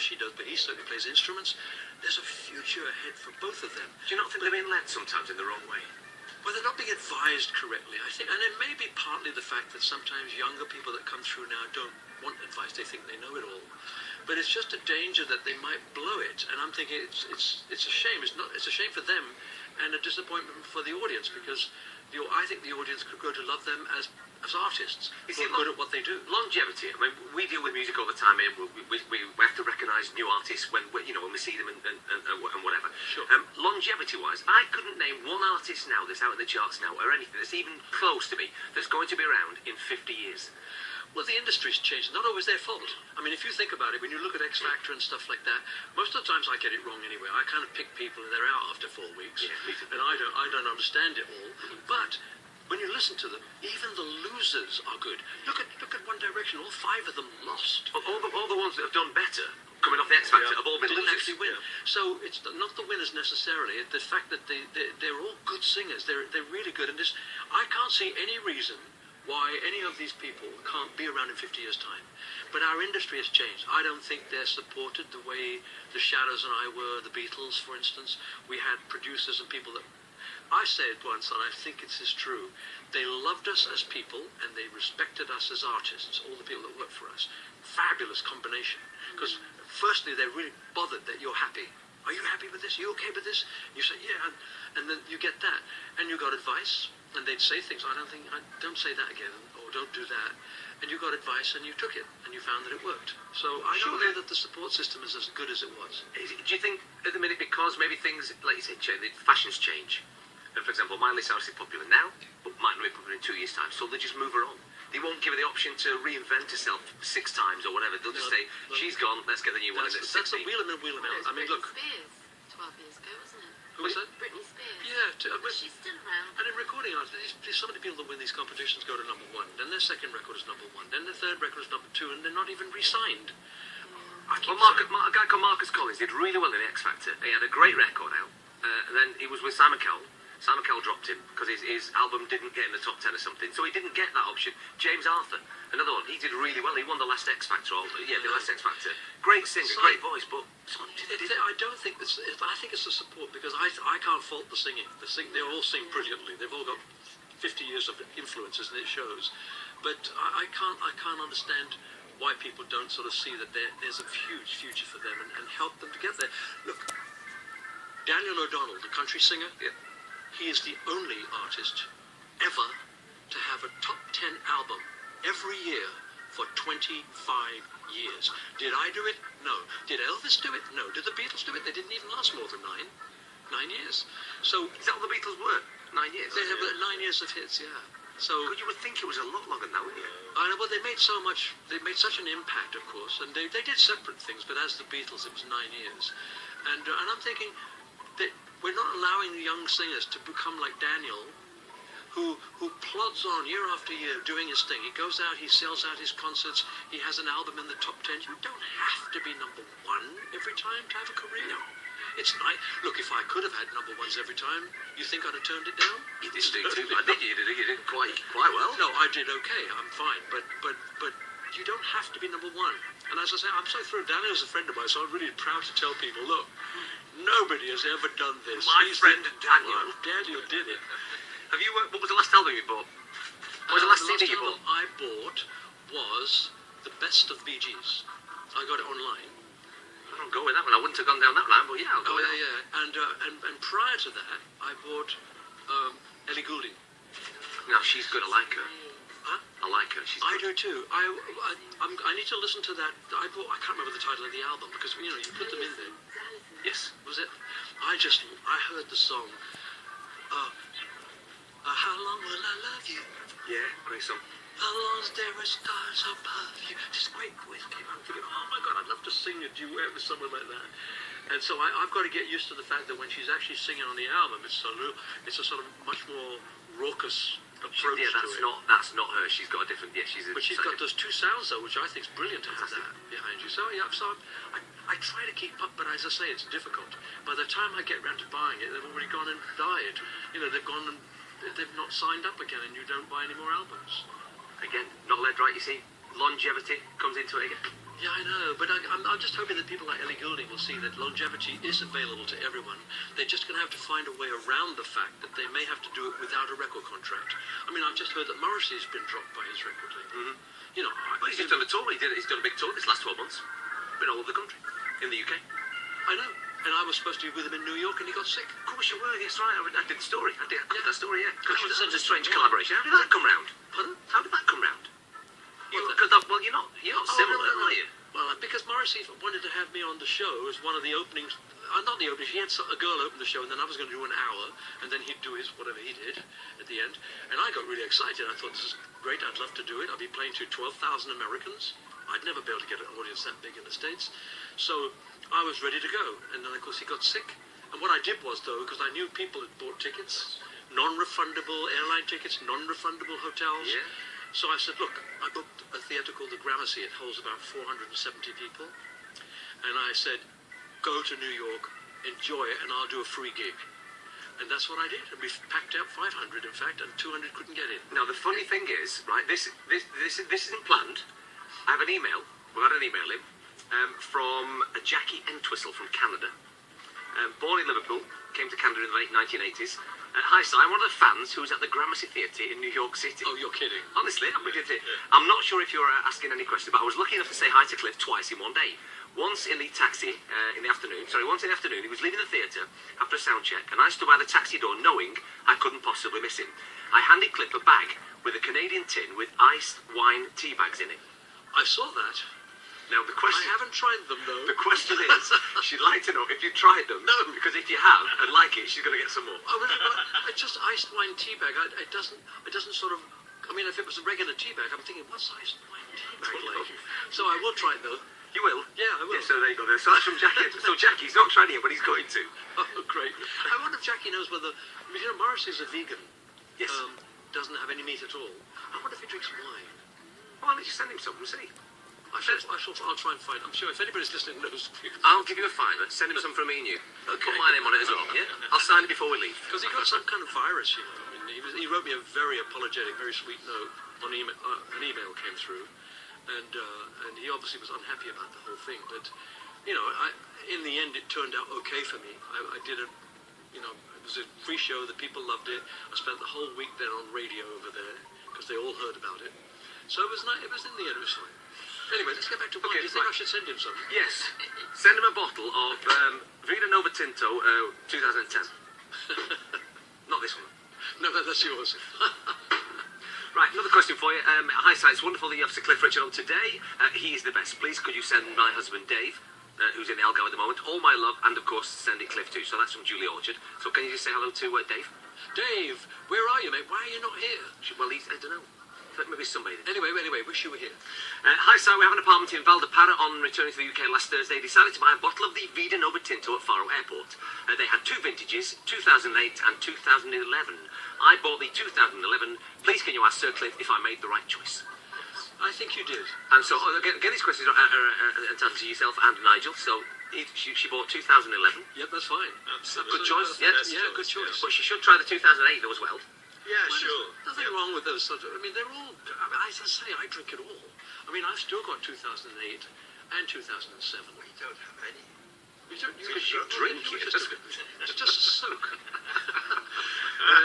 she does, but he certainly plays instruments. There's a future ahead for both of them. Do you not think they're being led sometimes in the wrong way? Well, they're not being advised correctly, I think, and it may be partly the fact that sometimes younger people that come through now don't want advice. They think they know it all, but it's just a danger that they might blow it. And I'm thinking it's a shame. It's a shame for them, and a disappointment for the audience, because I think the audience could grow to love them as artists who are good at what they do. Longevity. I mean, we deal with music all the time here. We have to recognise new artists when we see them and whatever. Sure. Longevity-wise, I couldn't name one artist now that's out in the charts now, or anything that's even close to me, that's going to be around in 50 years. Well, the industry's changed. Not always their fault. I mean, if you think about it, when you look at X Factor and stuff like that, most of the times I get it wrong anyway. I kind of pick people and they're out after 4 weeks, and I don't understand it all. But when you listen to them, even the losers are good. Look at One Direction. All 5 of them lost. All the ones that have done better coming off the X Factor have all been didn't losers. actually win. So it's not the winners necessarily. It's the fact that they're all good singers. They're really good. And I can't see any reason why any of these people can't be around in 50 years' time. But our industry has changed. I don't think they're supported the way the Shadows and I were, the Beatles, for instance. We had producers and people that... I said once, and I think it's true, they loved us as people and they respected us as artists, all the people that worked for us. Fabulous combination. Because firstly, they're really bothered that you're happy. Are you happy with this? Are you okay with this? You say, yeah, and then you get that. And you got advice. And they'd say things, don't say that again, or don't do that. And you got advice and you took it, and you found that it worked. So I don't know that the support system is as good as it was. Do you think at the minute, because maybe things, like you said, the fashions change, and for example, Miley Cyrus is popular now, but might not be popular in 2 years' time, so they just move her on. They won't give her the option to reinvent herself 6 times or whatever. They'll just say, she's gone, let's get the new one. That's the wheel in and wheel them out. I mean, look. Spears 12 years ago, wasn't it? Who was that? Britney Spears. Yeah, She's still around. and in recording art, so many people that win these competitions go to #1, then their second record is #1, then their third record is #2, and they're not even re-signed. Well, a guy called Marcus Collins did really well in the X Factor. He had a great record out, and then he was with Simon Cowell. Simon Cowell dropped him because his album didn't get in the top 10 or something, so he didn't get that option. James Arthur, another one, he did really well. He won the last X Factor. The last X Factor. Great singer, great voice, but I don't think this. I think it's the support, because I can't fault the singing. They all sing brilliantly. They've all got 50 years of influences, and it shows. But I can't understand why people don't sort of see that there's a huge future for them and help them to get there. Look, Daniel O'Donnell, the country singer. Yeah. He is the only artist ever to have a top 10 album every year for 25 years. Did I do it? No. Did Elvis do it? No. Did the Beatles do it? They didn't even last more than 9 years. So is that what the Beatles were? 9 years? They have 9 years of hits, yeah. So but you would think it was a lot longer than that, wouldn't you? I know, well, they made such an impact, of course, and they did separate things, but as the Beatles, it was 9 years. And I'm thinking that we're not allowing the young singers to become like Daniel, who plods on year after year doing his thing. He goes out, he sells out his concerts, he has an album in the top 10. You don't have to be #1 every time to have a career. No. It's nice. Look, if I could have had #1s every time, you think I'd have turned it down? You didn't do too bad, did you? You did quite well. No, I did okay. I'm fine. But you don't have to be #1. And as I say, I'm so thrilled. Daniel's a friend of mine, so I'm really proud to tell people, look, nobody has ever done this. He's friend Daniel. Well, Daniel did it. Have you? What was the last album you bought? What was the last CD you bought? I bought was the best of Bee Gees. I got it online. I don't go with that one. I wouldn't have gone down that line, but yeah, I'll go with that. Yeah. And prior to that, I bought Ellie Goulding. No, she's good. I like her. Huh? I like her. She's good. I do too. I need to listen to that. I can't remember the title of the album, because you put them in there. Yes. Was it? I heard the song. How long will I love you? Yeah, great song. How long is there a stars above you? Just great voice came out. I'm thinking, oh my God, I'd love to sing a duet with someone like that. And so I've got to get used to the fact that when she's actually singing on the album, it's a sort of much more raucous approach to it. That's not her. She's got a different. Yeah, but she's got those 2 sounds though, which I think is brilliant to have that behind you. So yeah, I try to keep up, but as I say, it's difficult. By the time I get round to buying it, they've already gone and died. They've gone and they've not signed up again, and you don't buy any more albums. Again, not led right. You see, longevity comes into it again. Yeah, I know, but I'm just hoping that people like Ellie Goulding will see that longevity is available to everyone. They're just going to have to find a way around the fact that they may have to do it without a record contract. I mean, I've just heard that Morrissey's been dropped by his record label. You know, Well, he's just done a tour. He's done a big tour this last 12 months. Been all over the country. In the UK. I know. And I was supposed to be with him in New York, and he got sick. Of course you were, yes, right. I did the story. I covered that story, yeah. Gosh, That was that's a strange a- collaboration. How did that come round? Pardon? How did that come round? Well, you're not similar, no. are you? Well, because Morrissey wanted to have me on the show as one of the openings. Not the openings. He had a girl open the show, and then I was going to do an hour, and then he'd do his whatever he did at the end. And I got really excited. I thought, this is great. I'd love to do it. I'll be playing to 12,000 Americans. I'd never be able to get an audience that big in the States. So I was ready to go. And then, of course, he got sick. And what I did was, though, because I knew people had bought tickets, non-refundable airline tickets, non-refundable hotels. Yeah. So I said, look, I booked a theatre called the Gramercy. It holds about 470 people. And I said, go to New York, enjoy it, and I'll do a free gig. And that's what I did. And we packed out 500, in fact, and 200 couldn't get in. Now, the funny thing is, right, this isn't planned. I have an email. We had an email in from a Jackie Entwistle from Canada. Born in Liverpool, came to Canada in the late 1980s. Hi, Si, I'm one of the fans who was at the Gramercy Theatre in New York City. Oh, you're kidding. Honestly, we did it. I'm not sure if you're asking any questions, but I was lucky enough to say hi to Cliff twice in one day. Once in the taxi in the afternoon. He was leaving the theatre after a sound check, and I stood by the taxi door knowing I couldn't possibly miss him. I handed Cliff a bag with a Canadian tin with iced wine tea bags in it. I saw that. Now, the question... I haven't tried them, though. The question is, she'd like to know if you've tried them. No. Because if you have and like it, she's going to get some more. It's just iced wine tea bag. It doesn't sort of... I mean, if it was a regular tea bag, I'm thinking, what's iced wine tea bag like? So I will try it, though. You will? Yeah, I will. Yeah, so there you go. So that's from Jackie. So Jackie's not trying it, but he's going to. Oh, great. I wonder if Jackie knows whether... I mean, you know, Morrissey's a vegan. Yes. Doesn't have any meat at all. I wonder if he drinks wine. Well, let's just send him some and see. I'll try and find. I'm sure if anybody's listening knows. I'll give you a fiver. Send him some from me and you. Okay. Put my name on it as well, yeah? I'll sign it before we leave. Because he got some kind of virus, you know. I mean, he wrote me a very apologetic, very sweet note on email. An email came through, and he obviously was unhappy about the whole thing. But you know, in the end, it turned out okay for me. I did it. You know, it was a free show. The people loved it. I spent the whole week then on radio over there because they all heard about it. So it was nice. It was in the end, it was fine. Anyway, let's get back to wine. Okay, Do you think right. I should send him some? Yes. Send him a bottle of Vida Nova Tinto 2010. Not this one. No, that's yours. Right, another question for you. Hi, Si. It's wonderful that you have Sir Cliff Richard on today. He is the best. Please, could you send my husband, Dave, who's in the Algarve at the moment, all my love, and, of course, send it Cliff too. So that's from Julie Orchard. So can you just say hello to Dave? Dave, where are you, mate? Why are you not here? Well, I don't know. Maybe sunbathing. Anyway, wish you were here. Hi, Si. We have an apartment in Valdepara. On returning to the UK last Thursday, decided to buy a bottle of the Vida Nova Tinto at Faro Airport. They had two vintages, 2008 and 2011. I bought the 2011. Please, can you ask Sir Cliff if I made the right choice? I think you did. And so, again, these questions are entitled to yourself and Nigel. So, she bought 2011. Yep, that's fine. Absolutely. Good choice. Yeah, good choice. But she should try the 2008 though as well. Yeah, sure. Nothing wrong with those sort of... I mean, they're all... I mean, as I say, I drink it all. I mean, I've still got 2008 and 2007. We don't have any. You don't... Because you drink it. It's just a soak.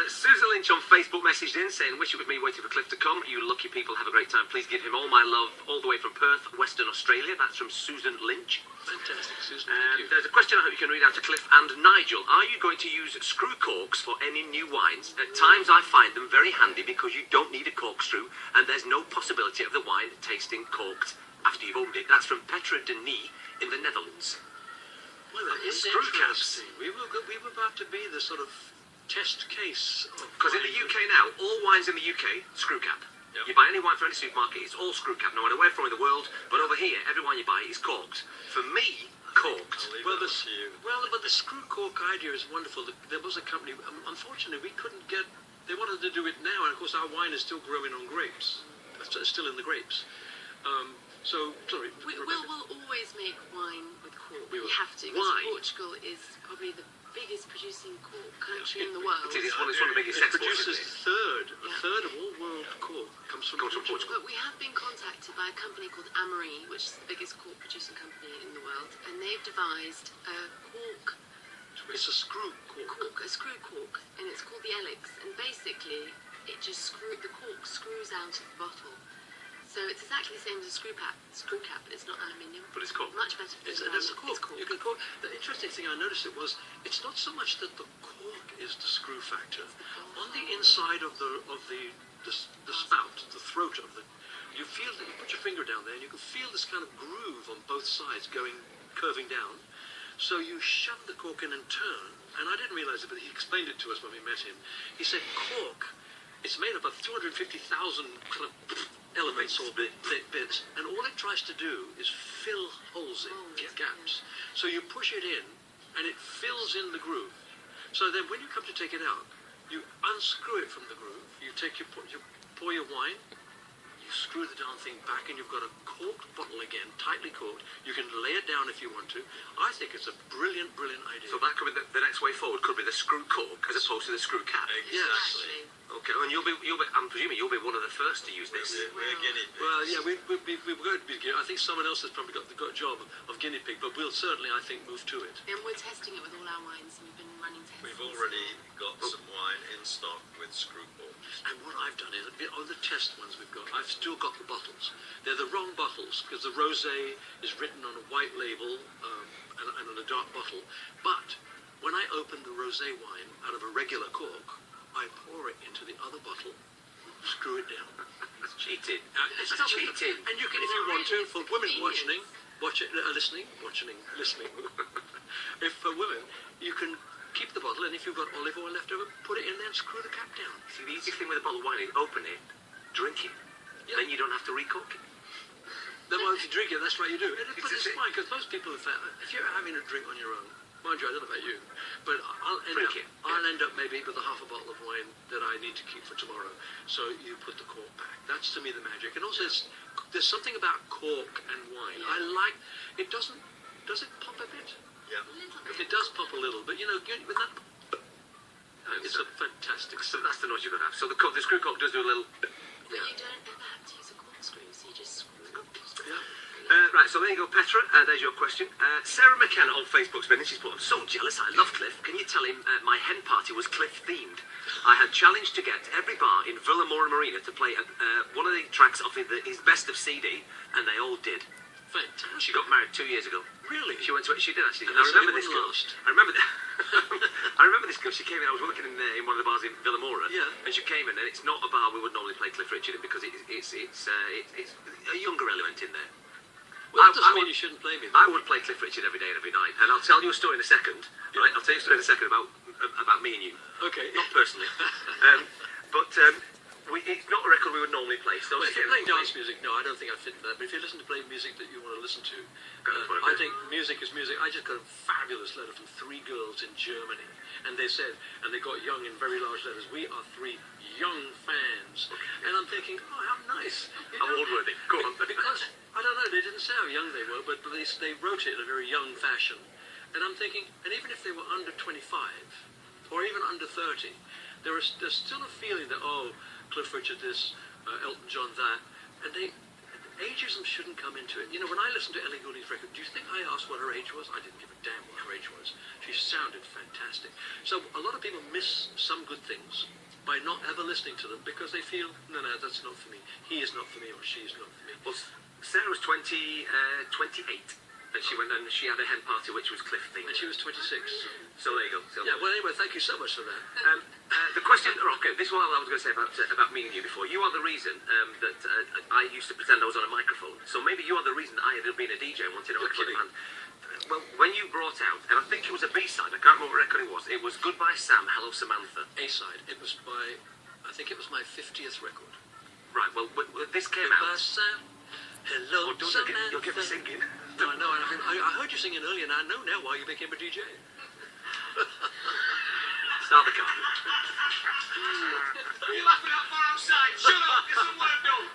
Susan Lynch on Facebook messaged in saying, wish it was me waiting for Cliff to come. You lucky people, have a great time. Please give him all my love all the way from Perth, Western Australia. That's from Susan Lynch. Fantastic, Susan. Thank you. There's a question I hope you can read out to Cliff and Nigel. Are you going to use screw corks for any new wines? At times I find them very handy because you don't need a corkscrew and there's no possibility of the wine tasting corked after you've opened it. That's from Petra Denis in the Netherlands. Well, that is Screw caps. interesting. We were about to be the sort of test case of... Because in the UK now, all wines in the UK, screw cap. Yep. You buy any wine from any supermarket, it's all screw cap, no matter where from in the world. But over here, every wine you buy is corked. For me, corked. Well, but the screw cork idea is wonderful. There was a company, unfortunately, we couldn't get... They wanted to do it now, and of course our wine is still growing on grapes. It's still in the grapes. Sorry. We'll always make wine with cork. We will. We have to. Why? Because Portugal is probably the biggest producing cork country in the world. It's one of the biggest It exports, produces isn't it? a third of all world cork comes from Portugal. But we have been contacted by a company called Amory, which is the biggest cork producing company in the world, and they've devised a cork, It's a screw cork. a screw cork, and it's called the Elix. And basically, the cork screws out of the bottle. So it's exactly the same as a screw cap, but it's not aluminium. But it's cork. Much better for the It's environment. a cork. You can cork. The interesting thing I noticed it's not so much that the cork is the screw factor. On the inside of the spout, the throat of the, you feel that you put your finger down there and you can feel this kind of groove on both sides curving down. So you shove the cork in and turn, and I didn't realize it, but he explained it to us when we met him. He said cork, it's made up of 250,000 kind of elements or bits, and all it tries to do is fill holes in, gaps. So you push it in, and it fills in the groove. So then when you come to take it out, you unscrew it from the groove, you pour your wine, you screw the darn thing back, and you've got a corked bottle again, tightly corked. You can lay it down if you want to. I think it's a brilliant, brilliant idea. So that could be the next way forward. Could be the screw cork as opposed to the screw cap. Exactly. Okay, and I'm presuming you'll be one of the first to use this. We're guinea pigs. Well, yeah, we're going to be. I think someone else has probably got the job of guinea pig, but we'll certainly, I think, move to it. And we're testing it with all our wines, and we've been running tests. We've already got some wine in stock with screw corks. And what I've done is, on the test ones we've got, I've still got the bottles. They're the wrong bottles, because the rosé is written on a white label and on a dark bottle. But when I open the rosé wine out of a regular cork, I pour it into the other bottle, screw it down. That's cheating. It's That's cheating. And you can, if you want to, for women listening, if for women, you can keep the bottle, and if you've got olive oil left over, put it in there and screw the cap down. See, the easy thing with a bottle of wine is open it, drink it, then you don't have to recork it. Then once you drink it, that's what you do. But it's fine, because most people, if you're having a drink on your own, mind you, I don't know about you, but I'll end up maybe with a half a bottle of wine that I need to keep for tomorrow. So you put the cork back. That's to me the magic. And also, there's something about cork and wine. I like it. Does it pop a bit? Yeah. It does pop a little, but with that, it's a fantastic. So that's the noise you're going to have. So the screw cork does do a little. But you don't ever have to use a corkscrew, so you just screw it. Yeah. Right, so there you go, Petra. There's your question. Sarah McKenna on Facebook's been, and she's put, I'm so jealous. I love Cliff. Can you tell him my hen party was Cliff themed? I had challenged to get every bar in Villamora Marina to play one of the tracks off his best of CD, and they all did. Fantastic. She got married 2 years ago. Really? She went to it. She did actually. And I remember so this it girl. lost. I remember. I remember this girl. She came in. I was working in one of the bars in Villamora. Yeah. And she came in, and it's not a bar we would normally play Cliff Richard in because it's a younger element in there. Well, that doesn't mean you shouldn't play me. I would play Cliff Richard every day and every night, and I'll tell you a story in a second. Right? I'll tell you a story in a second about me and you. Okay. Not personally, but it's not a record we would normally play. So Well, if you're playing dance music, no, I don't think I fit for that. But if you listen to play music that you want to listen to, I think music is music. I just got a fabulous letter from 3 girls in Germany, and they said, and they got young in very large letters, we are 3 young fans. And I'm thinking, oh, how nice. How old were they? Go on. Because, I don't know, they didn't say how young they were, but they wrote it in a very young fashion. And I'm thinking, and even if they were under 25, or even under 30, there's still a feeling that, oh, Cliff Richard this, Elton John that, and ageism shouldn't come into it. You know, when I listened to Ellie Goulding's record, do you think I asked what her age was? I didn't give a damn what her age was. She sounded fantastic. So a lot of people miss some good things by not ever listening to them because they feel, no, that's not for me. He is not for me, or she is not for me. Well, Sarah was 28, and she went and she had a hen party which was Cliff themed. And she was 26. So there you go. So, Yeah, well, anyway, thank you so much for that. the question, okay, this is what I was going to say about me and you before. You are the reason that I used to pretend I was on a microphone. So maybe you are the reason that I ended up being a DJ and wanted to actually man. Well, when you brought out, and I think it was a B-side, I can't remember what record it was Goodbye Sam, Hello Samantha. A-side. It was I think it was my 50th record. Right, well, this came Goodbye, out. Sam. Hello, Oh, don't Samantha. you'll get me singing. No, I know. I heard you singing earlier, and I know now why you became a DJ. Start the car. Are you laughing that far outside? Shut up, get some work done.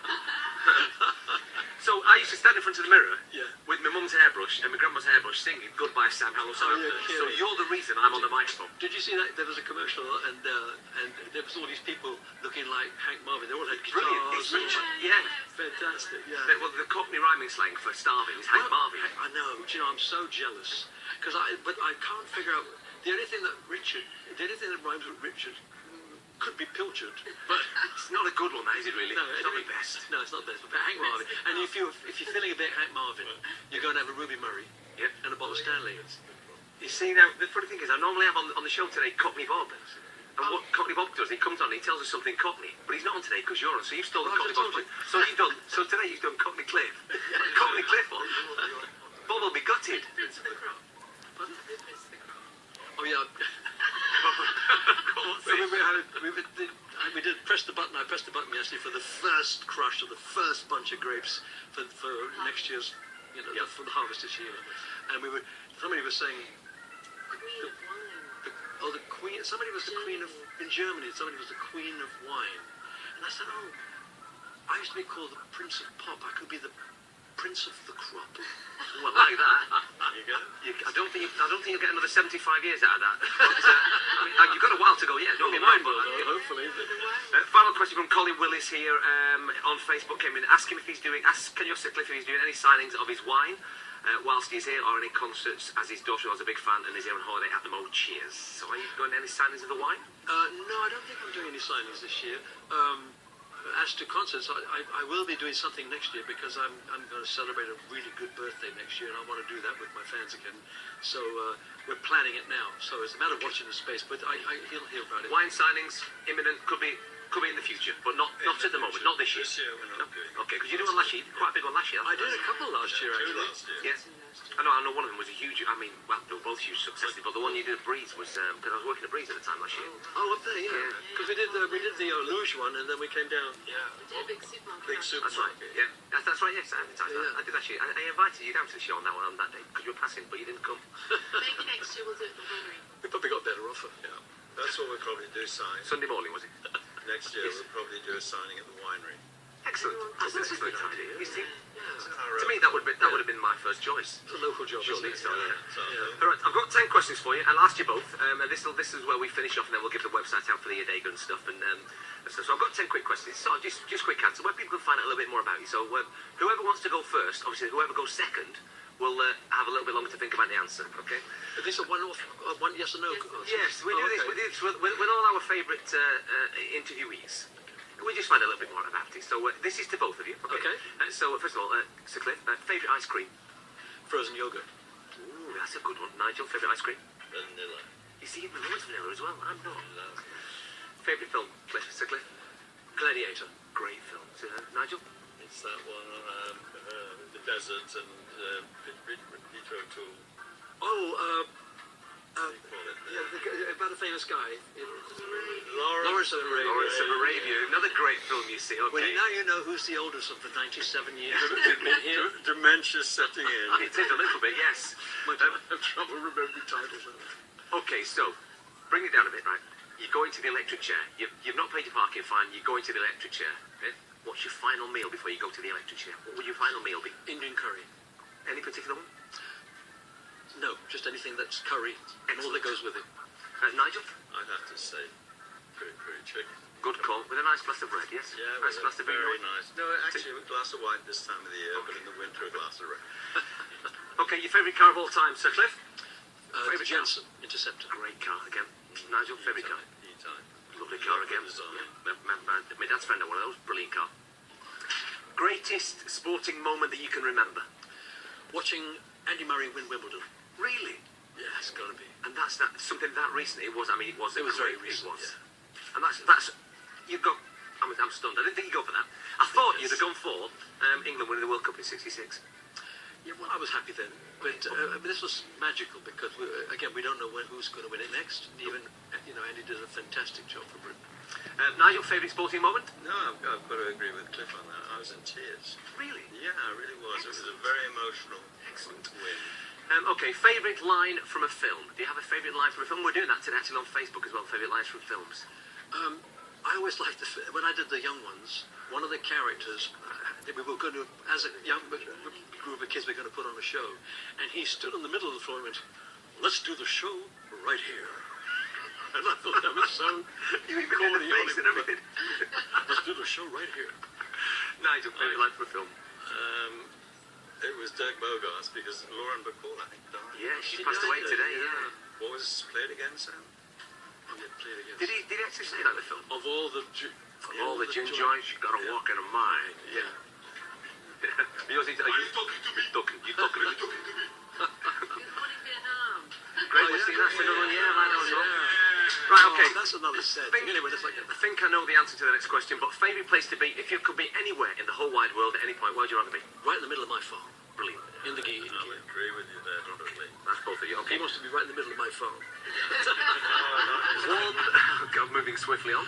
So I used to stand in front of the mirror Yeah. with my mum's hairbrush and my grandma's hairbrush singing Goodbye Sam, Hello Sam. you're So kidding. you're the reason I'm on the microphone. Did you see that? There was a commercial, and there was all these people looking like Hank Marvin. They all had guitars. Brilliant. It's Richard. Yeah. Yeah. Fantastic. Yeah. Well, the Cockney rhyming slang for starving is Hank Marvin. I know. Do you know, I'm so jealous because but I can't figure out the only thing that rhymes with Richard could be pilchard, but It's not a good one, that is it really? no, It's not the best. No, it's not best. But Hank Marvin, and if you're feeling a bit Hank Marvin, you're going to have a Ruby Murray Yeah. and a bottle of Stanley. You see, now, the funny thing is, I normally have on the show today Cockney Bob. And what Cockney Bob does, he comes on and he tells us something Cockney, but he's not on today because you're on, so you've stolen Well, I Cockney just Bob. So today you've done Cockney Cliff. Cockney Cliff one. Bob will be gutted. Prince of the Crop. The Prince of the Crop. Oh yeah. So we did press the button. I pressed the button yesterday for the first crush of the first bunch of grapes for next year's, for the harvest this year. And somebody was saying, Queen of Wine. the queen. Somebody was the queen of in Germany. Somebody was the queen of wine. And I said, I used to be called the Prince of Pop. I could be the Prince of the Crop. Well, like that. There you go. I don't think you'll get another 75 years out of that. But, you've got a while to go, yeah. Don't get me wrong, but, Hopefully. final question from Colin Willis here on Facebook came in. Ask can you ask Cliff if he's doing any signings of his wine whilst he's here, or any concerts, as his daughter was a big fan and is here on holiday at the moment. Cheers. So are you going to any signings of the wine? No, I don't think I'm doing any signings this year. As to concerts, I will be doing something next year because I'm going to celebrate a really good birthday next year, and I want to do that with my fans again. So we're planning it now. So it's a matter of watching the space, but he'll hear about it. Wine signings imminent, could be in the future, but not at the moment, not this year. This year we're not doing. Okay, because you did one last year, quite a big one last year. I did a couple last year, Two actually. last year. Yes. I know one of them was a huge, they were both huge successes, but the one you did at Breeze was, because I was working at Breeze at the time last year. Oh, up there, yeah. Because we did the luge one, and then we came down. Yeah. We did a big supermarket. Big That's right, supermarket. yeah. That's right, yes, I advertised that. Yeah. I did actually, I invited you down to the show on that day, because you were passing, but you didn't come. Maybe next year we'll do it at the winery. We probably got a better offer. Yeah. That's what we'll probably do, sign. Sunday morning, was it? Next year we'll probably do a signing at the winery. Excellent. That's a great idea. You see, Our, to me, that would have been my first choice. It's a local job, isn't Surely, it? so, yeah. So, All right, I've got 10 questions for you. I'll ask you both. And this is where we finish off, and then we'll give the website out for the Adega and stuff. And so I've got 10 quick questions. So just quick answer, where people can find out a little bit more about you. So whoever wants to go first, obviously whoever goes second, will have a little bit longer to think about the answer. Okay? Is this a one-off, one yes or no? Yes, we do okay. this with all our favourite interviewees. We just find a little bit more about it. So this is to both of you. Okay. So first of all, Sir Cliff, favourite ice cream? Frozen yogurt. Ooh, that's a good one. Nigel, favourite ice cream? vanilla. You see, my loves vanilla as well. I'm not. Love. Favourite film, Cliff? Sir Cliff? Gladiator. Great film. Nigel? It's that one on the desert and Peter O'Toole. Oh, What do you call it? about a famous guy. Lawrence of Arabia. Lawrence of Arabia. Another great film, you see. Okay. Well, now you know who's the oldest of the 97 years that we've been here. Dementia setting in. It is a little bit, yes. I have trouble remembering titles. Okay, so bring it down a bit, right? You go into the electric chair. You've not paid your parking fine. You go into the electric chair. Okay? What's your final meal before you go to the electric chair? What would your final meal be? Indian curry. Any particular one? No, just anything that's curry and all that goes with it. Nigel? I'd have to say pretty chicken. Good call. With a nice glass of red, yes? Yeah, Nice glass of very red. nice. No, actually a glass of wine this time of the year, but in the winter a glass of red. Okay, your favourite car of all time, Sir Cliff? The Favourite Jensen Interceptor. Great car again. Nigel, favourite car? E-type. Lovely car again. Design. My dad's friend had one of those. Brilliant car. Greatest sporting moment that you can remember? Watching Andy Murray win Wimbledon. Really? Yeah, it's got to be. And that's not something that recent. It was. I mean, it was. It was very great- recent, It was. yeah. And that's. You got. I'm stunned. I didn't think you'd go for that. I thought you'd have gone for England winning the World Cup in '66. Yeah, well, I was happy then. But this was magical because, we don't know who's going to win it next. Even, Andy did a fantastic job for Britain. Nigel, favourite sporting moment? No, I've got to agree with Cliff on that. I was in tears. Really? Yeah, I really was. It was a very emotional Excellent. win. Okay, favourite line from a film. Do you have a favourite line from a film? We're doing that today actually on Facebook as well. Favourite lines from films. I always liked when I did the young ones, one of the characters we were going to, as a young group of kids, we were going to put on a show. And he stood in the middle of the floor and went, "Let's do the show right here." And I thought that was so You even did the face and everything. Let's do the show right here. Nigel, favourite line for a film? It was Dirk Bogart's because Lauren Bacall, I think, died. Yeah, she She passed away died, today, yeah. What was played again, Sam? And then play it again. Did he actually say that in the film? Of all the All the gin joints, you gotta walk in a mine. Yeah. Yours is, are you talking to me? You talking to me? Good morning, Vietnam. Great, Oh, we've yeah. seen that another one, yeah, right on. Yeah. Right, okay. Oh, that's another set thing. Anyway, that's like I think I know the answer to the next question, but favourite place to be, if you could be anywhere in the whole wide world at any point, where would you rather be? right in the middle of my phone. Brilliant. In the gig. I'll agree with you there, totally. That's both of you. He Okay. wants to be right in the middle of my phone. One, God, moving swiftly on.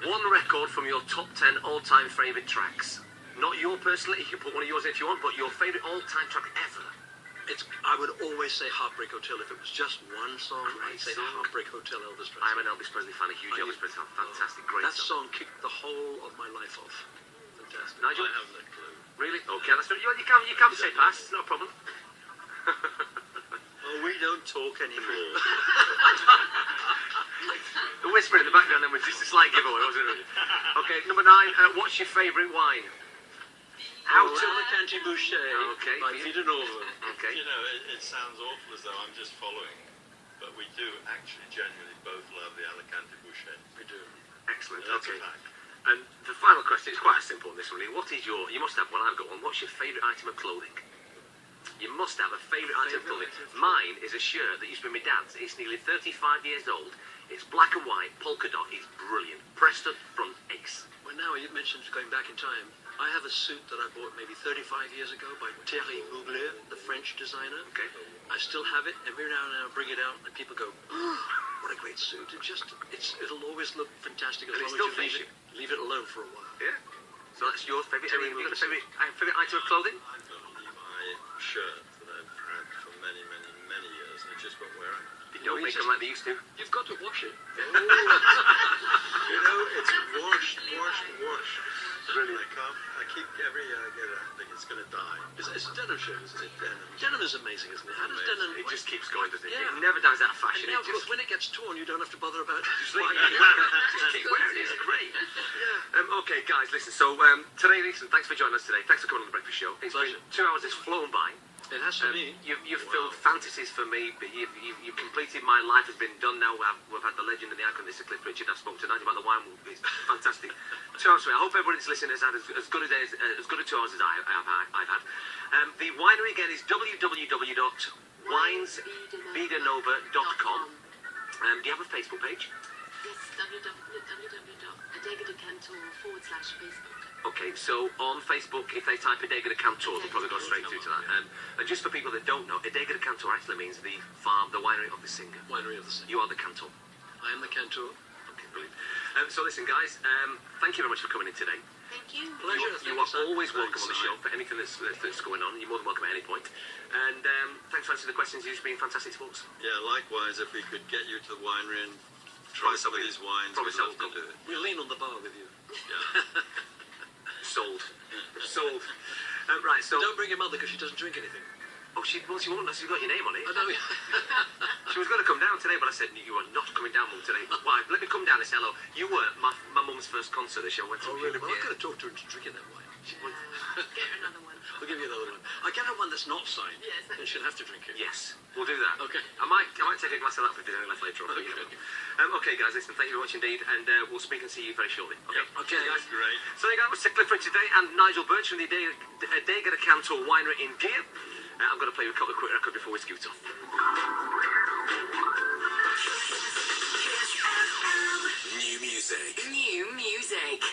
One record from your top 10 all-time favourite tracks. Not your personally, you can put one of yours in if you want, but your favourite all-time track ever. I would always say Heartbreak Hotel. If it was just one song, Great I'd say song. Heartbreak Hotel, Elvis Presley. I'm an Elvis Presley fan, a huge Are you? Elvis Presley fan. Fantastic, great That song. song kicked the whole of my life off. Fantastic. Nigel? I haven't a clue. Really? Okay, that's you can say pass, it's not a problem. Oh, we don't talk anymore. The whisper in the background then was just a slight giveaway, wasn't it? Really? Okay, number 9, what's your favourite wine? How to... Alicante Boucher Okay. by Peter Norman. Okay. You know, it sounds awful as though I'm just following, but we do actually genuinely both love the Alicante Boucher. We do. Excellent, That's okay. a fact. And the final question is quite simple on this one, really. What is your... You must have one, I've got one. What's your favourite item of clothing? You must have a favourite item of clothing. Mine is a shirt that used to be my dad's. It's nearly 35 years old. It's black and white, polka dot. It's brilliant. Preston front ace. Well, now you mentioned going back in time. I have a suit that I bought maybe 35 years ago by Thierry Mugler, the French designer. Okay. I still have it. Every now and then I bring it out and people go, "Oh, what a great suit." It'll always look fantastic as And it long still as fits you leave it alone for a while. Yeah. So that's yours, favourite. Terry Have you got a Wilson. favourite item of clothing? I've got a Levi shirt that I've had for many, many, many years, and it just won't wear out. You don't make them like they used to. You've got to wash it. You know, it's washed. Brilliant. I keep every year I get it, I think it's going to die. It's a denim shirt, isn't it? Denim. Denim is amazing, isn't it? How does denim... It just keeps going, doesn't it? Yeah. It never dies out of And fashion. now, It of course, just... when it gets torn, you don't have to bother about it. Just keep wearing it. It's great. Okay, guys, listen. So today, listen, thanks for joining us today. Thanks for coming on the Breakfast Show. It's been 2 hours. It's flown by. It has to be. You've filled fantasies for me. But you've completed my life. Has been done now. We've had the legend and the icon. This is Cliff Richard. I've spoken tonight about the wine. It's fantastic. 2 hours. I hope everybody that's listening has had as good a 2 hours as I've had. The winery again is www.winesbedanova.com. Do you have a Facebook page? Yes, www.adegadecantor.com/Facebook. Okay, so on Facebook, if they type Adega de Cantor, they'll probably go straight through to that. And just for people that don't know, Adega de Cantor actually means the farm, the winery of the singer. Winery of the Sea. You are the cantor. I am the cantor. Okay, brilliant. So listen, guys, thank you very much for coming in today. Thank you. Pleasure. You are always welcome on the show for anything that's going on. You're more than welcome at any point. And thanks for answering the questions. You've been fantastic sports. Yeah, likewise, if we could get you to the winery and try some of these wines, Promise we'd love I'll to do it. We'll lean on the bar with you. Yeah. Sold. Sold. Right, so... Don't bring your mother because she doesn't drink anything. Oh, she won't unless you've got your name on it. I know. She was going to come down today, but I said, you are not coming down, Mum, today. Why? Let me come down and say hello. You were my mum's first concert that she went to. Oh, really? Well, I'm Yeah. going to talk to her into drinking that wine. Get her another one. We'll give you another one. I'll get her one that's not signed. Yes. And she'll have to drink it. Yes, we'll do that. Okay. I might take a glass of that for dinner left later on. Okay. You know. Okay, guys, listen, thank you very much indeed, and we'll speak and see you very shortly. Okay, Okay. Cheers, guys. Great. So there you go, Mr. Cliff Richard today and Nigel Birch from the Adega de Cantor Winery in Gear. I'm going to play you a couple of quick records before we scoot off. New music. New music.